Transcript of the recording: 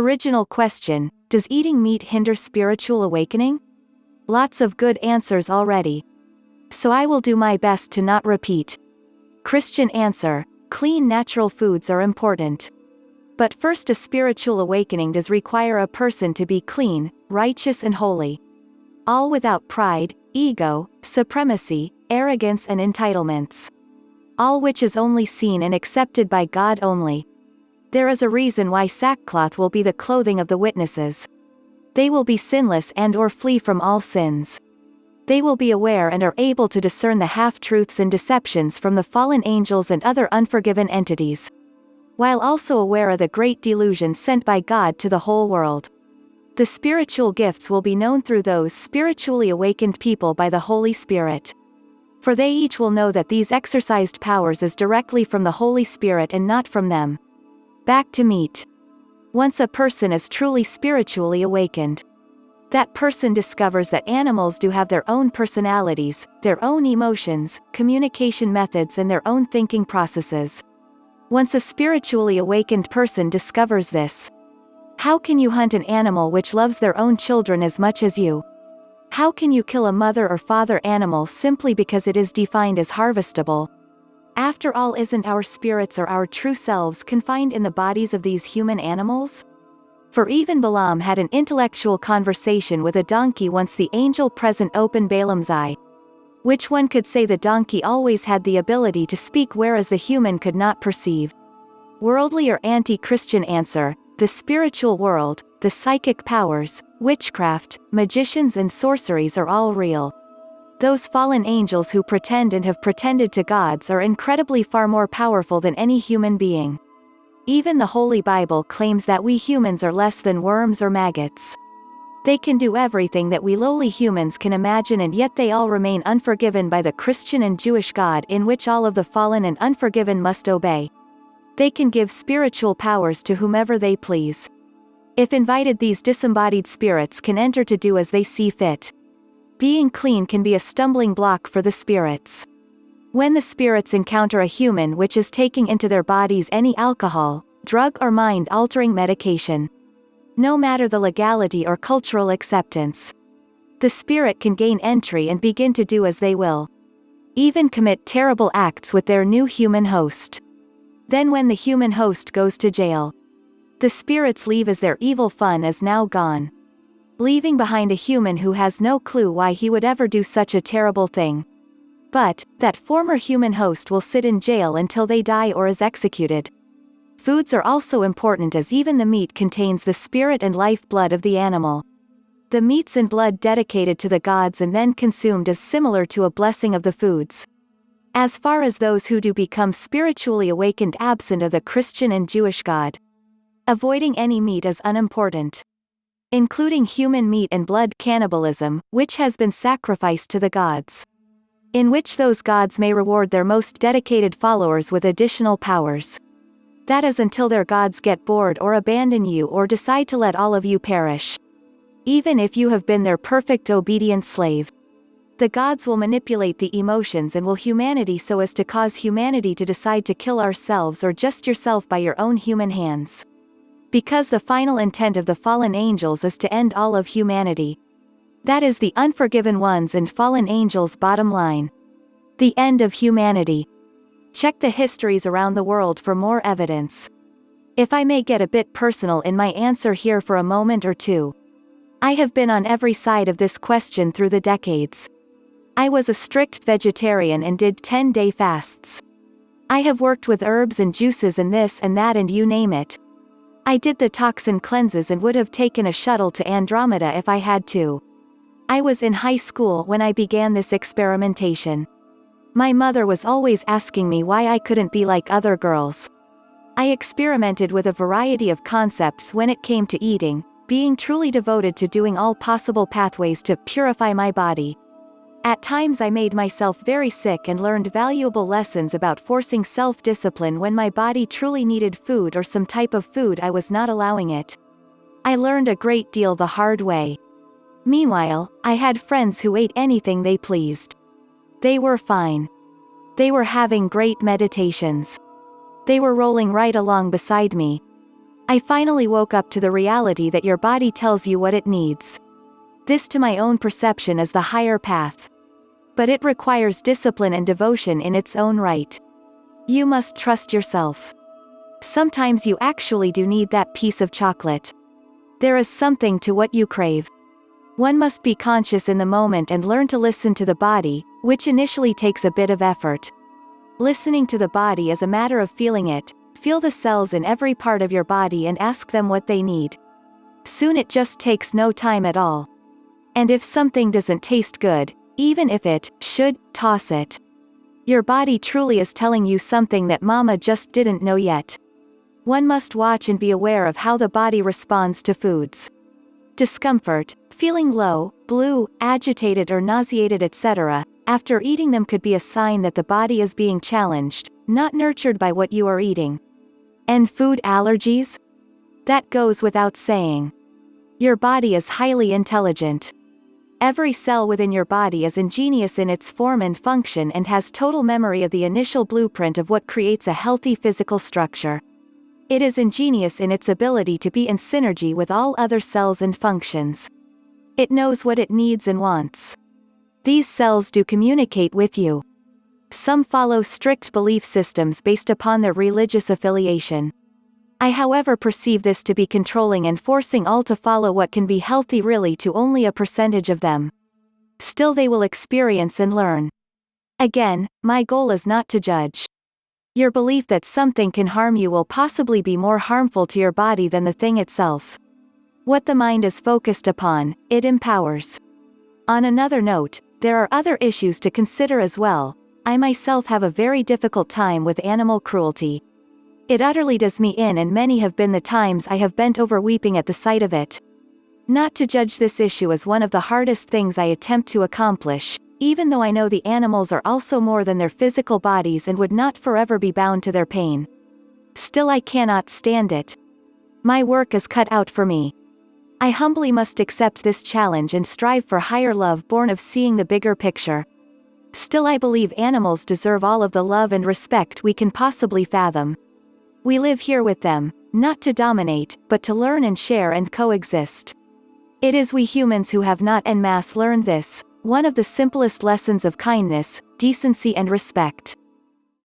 Original question: does eating meat hinder spiritual awakening? Lots of good answers already. So I will do my best to not repeat. Christian answer: clean natural foods are important. But first, a spiritual awakening does require a person to be clean, righteous and holy. All without pride, ego, supremacy, arrogance and entitlements. All which is only seen and accepted by God only. There is a reason why sackcloth will be the clothing of the witnesses. They will be sinless and/or flee from all sins. They will be aware and are able to discern the half-truths and deceptions from the fallen angels and other unforgiven entities, while also aware of the great delusion sent by God to the whole world. The spiritual gifts will be known through those spiritually awakened people by the Holy Spirit. For they each will know that these exercised powers is directly from the Holy Spirit and not from them. Back to meat. Once a person is truly spiritually awakened, that person discovers that animals do have their own personalities, their own emotions, communication methods and their own thinking processes. Once a spiritually awakened person discovers this, how can you hunt an animal which loves their own children as much as you? How can you kill a mother or father animal simply because it is defined as harvestable? After all, isn't our spirits or our true selves confined in the bodies of these human animals? For even Balaam had an intellectual conversation with a donkey once the angel present opened Balaam's eye. Which one could say the donkey always had the ability to speak whereas the human could not perceive? Worldly or anti-Christian answer: the spiritual world, the psychic powers, witchcraft, magicians and sorceries are all real. Those fallen angels who pretend and have pretended to gods are incredibly far more powerful than any human being. Even the Holy Bible claims that we humans are less than worms or maggots. They can do everything that we lowly humans can imagine, and yet they all remain unforgiven by the Christian and Jewish God in which all of the fallen and unforgiven must obey. They can give spiritual powers to whomever they please. If invited, these disembodied spirits can enter to do as they see fit. Being clean can be a stumbling block for the spirits. When the spirits encounter a human which is taking into their bodies any alcohol, drug or mind-altering medication, no matter the legality or cultural acceptance, the spirit can gain entry and begin to do as they will. Even commit terrible acts with their new human host. Then when the human host goes to jail, the spirits leave as their evil fun is now gone, leaving behind a human who has no clue why he would ever do such a terrible thing. But that former human host will sit in jail until they die or is executed. Foods are also important, as even the meat contains the spirit and life blood of the animal. The meats and blood dedicated to the gods and then consumed is similar to a blessing of the foods. As far as those who do become spiritually awakened absent of the Christian and Jewish God, avoiding any meat is unimportant, including human meat and blood cannibalism, which has been sacrificed to the gods, in which those gods may reward their most dedicated followers with additional powers. That is until their gods get bored or abandon you or decide to let all of you perish. Even if you have been their perfect obedient slave, the gods will manipulate the emotions and will humanity so as to cause humanity to decide to kill ourselves or just yourself by your own human hands. Because the final intent of the fallen angels is to end all of humanity. That is the unforgiven ones and fallen angels' bottom line. The end of humanity. Check the histories around the world for more evidence. If I may get a bit personal in my answer here for a moment or two, I have been on every side of this question through the decades. I was a strict vegetarian and did 10-day fasts. I have worked with herbs and juices and this and that and you name it. I did the toxin cleanses and would have taken a shuttle to Andromeda if I had to. I was in high school when I began this experimentation. My mother was always asking me why I couldn't be like other girls. I experimented with a variety of concepts when it came to eating, being truly devoted to doing all possible pathways to purify my body. At times I made myself very sick and learned valuable lessons about forcing self-discipline when my body truly needed food or some type of food I was not allowing it. I learned a great deal the hard way. Meanwhile, I had friends who ate anything they pleased. They were fine. They were having great meditations. They were rolling right along beside me. I finally woke up to the reality that your body tells you what it needs. This to my own perception is the higher path. But it requires discipline and devotion in its own right. You must trust yourself. Sometimes you actually do need that piece of chocolate. There is something to what you crave. One must be conscious in the moment and learn to listen to the body, which initially takes a bit of effort. Listening to the body is a matter of feeling it. Feel the cells in every part of your body and ask them what they need. Soon it just takes no time at all. And if something doesn't taste good, even if it should, toss it. Your body truly is telling you something that mama just didn't know yet. One must watch and be aware of how the body responds to foods. Discomfort, feeling low, blue, agitated or nauseated etc., after eating them could be a sign that the body is being challenged, not nurtured by what you are eating. And food allergies? That goes without saying. Your body is highly intelligent. Every cell within your body is ingenious in its form and function and has total memory of the initial blueprint of what creates a healthy physical structure. It is ingenious in its ability to be in synergy with all other cells and functions. It knows what it needs and wants. These cells do communicate with you. Some follow strict belief systems based upon their religious affiliation. I however perceive this to be controlling and forcing all to follow what can be healthy really to only a percentage of them. Still they will experience and learn. Again, my goal is not to judge. Your belief that something can harm you will possibly be more harmful to your body than the thing itself. What the mind is focused upon, it empowers. On another note, there are other issues to consider as well. I myself have a very difficult time with animal cruelty. It utterly does me in, and many have been the times I have bent over weeping at the sight of it. Not to judge this issue as one of the hardest things I attempt to accomplish, even though I know the animals are also more than their physical bodies and would not forever be bound to their pain. Still I cannot stand it. My work is cut out for me. I humbly must accept this challenge and strive for higher love born of seeing the bigger picture. Still I believe animals deserve all of the love and respect we can possibly fathom. We live here with them, not to dominate, but to learn and share and coexist. It is we humans who have not en masse learned this, one of the simplest lessons of kindness, decency and respect.